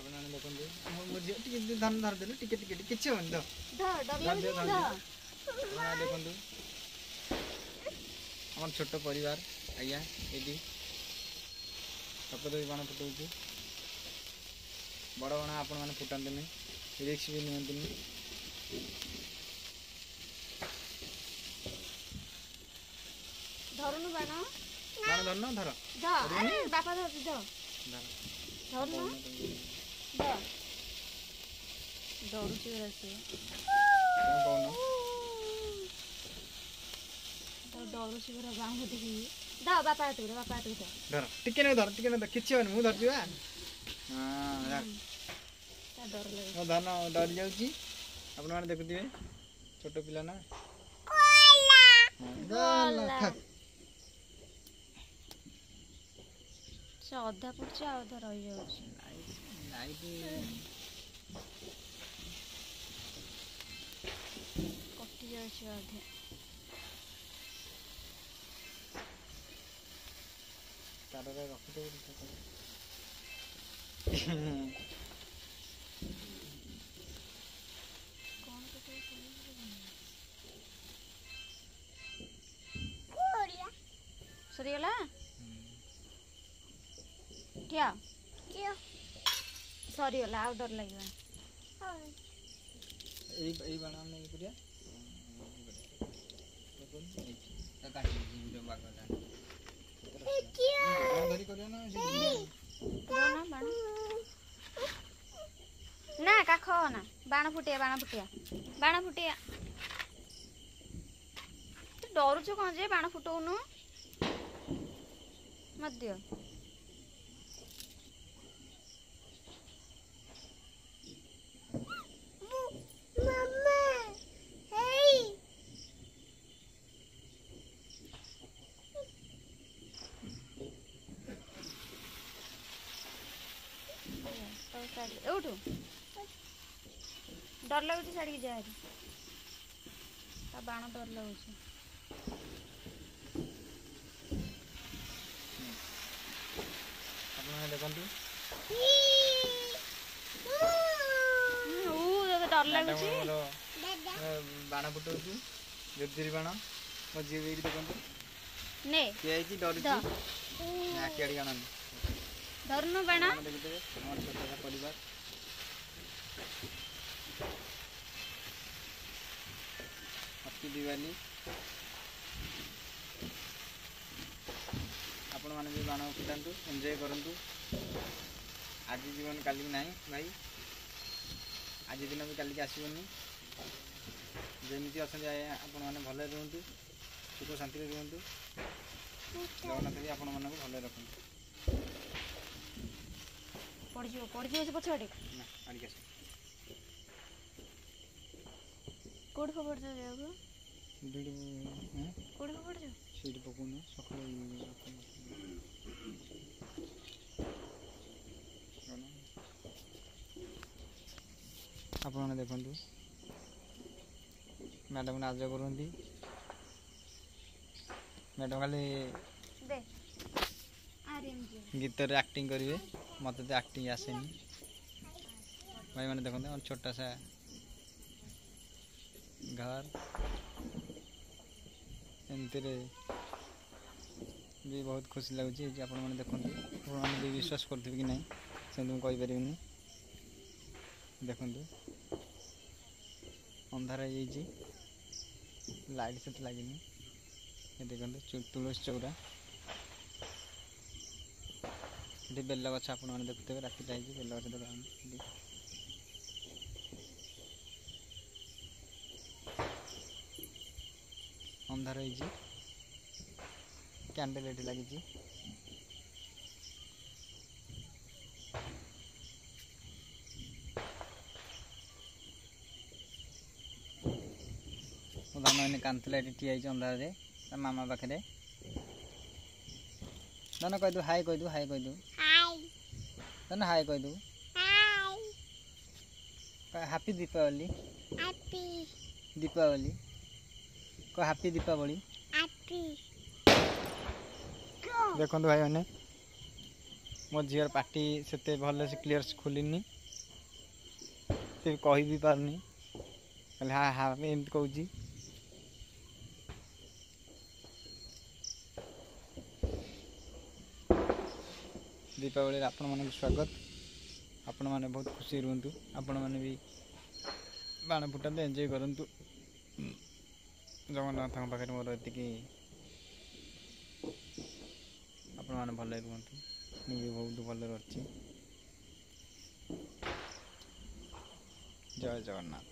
आपने देखो मुझे टिके धन धर देले टिके टिके किछ होन दो देखो हमर छोट परिवार आज्ञा ये सपद बाण फुटाऊँ बड़ बाण आपण मैंने फुटाते रिक्स भी नियंतनी धरनु बाण बाण धरन धर अरे बापा धर धरनु डरुछु रसे डरुछु रे बाण देखि दा बापा हाथ धर टिके न धर किछ होन मु धरछु हां डर लगे मो धन डर जाउची आपण माने देखुथिबे छोट पिला ना गोला से अधा पड़छ अधा रही जाउची लाइट कटि जाउची अधे तार रे रख दे सरीगला क्या सरीगला आउ डर लगे ए बाण नहीं पुरिया तो काटी वीडियो बागला धरी करियो ना ना बाण ना काख ना बाण फुटिया डरुछु कौन जे बाण फुटौनु मत दियो मम्मा हे उठू डर लगुच छाड़ी जा बाण डर लगुच देखंतु डर लगुच बाण फुटाऊँ जोधीर बाण मो झील ये देखो ने किए डर आखिड़ी गाण धरनु बाण देखते मोर छोटा परिवार हैप्पी दिवाली आपण मैंने भी बाण फुटातु एंजॉय करंतु आज जीवन काली ना भाई आज दिन भी काली आसबनी जमी अच्छा आपण मैंने भले रुहतु सुख शांति रुहतु जगन्नाथ भी आपण मानक भले रखु पड़ से पछाड़े ना आड़िक आस कोड खबर जाओ कोड खबर जाओ सीट पकौन सकाल आपने देखु मैडम नाच करती मैडम खाली गीत एक्टिंग करेंगे मत तो एक्टिंग आसेनी भाई मैंने देखते छोटा सा घर एमती भी बहुत खुशी लगुच आप देखते विश्वास करते कि नहीं से कहीपर देखु अंधार हो लाइट से लगे देखते तुलसी चौरा ये बेल गछ आप देखते राति बेल गछ अंधार हो कैंडल ये लगी धान मैंने कांतला ठिया अंधार मामा पाखे धन कहीदु हाय कहीदु हाय कहीदु धन हाय कहीदु हैप्पी दीपावली दीपावली को हैप्पी दीपावली देखो भाई मैंने मो झीर पार्टी से भल से क्लीयर खोलनी ସେ କହି ବି ପାରୁନି, ଖାଲି ହା ହା ଏମିତି କହୁଛି। ଦୀପାବଳିରେ ଆପଣମାନଙ୍କୁ ସ୍ୱାଗତ। ଆପଣମାନେ ବହୁତ ଖୁସି ରୁହନ୍ତୁ, ଆପଣମାନେ ବି ବାଣ ଫୁଟାନ୍ତୁ, ଏନ୍ଜୟ କରନ୍ତୁ। ଜଗନ୍ନାଥଙ୍କ ପାଖରେ ମୋର ଏତିକି, ଆପଣମାନେ ଭଲରେ ରୁହନ୍ତୁ। ମୁଁ ବି ବହୁତ ଭଲରେ ଅଛି। ଜୟ ଜଗନ୍ନାଥ।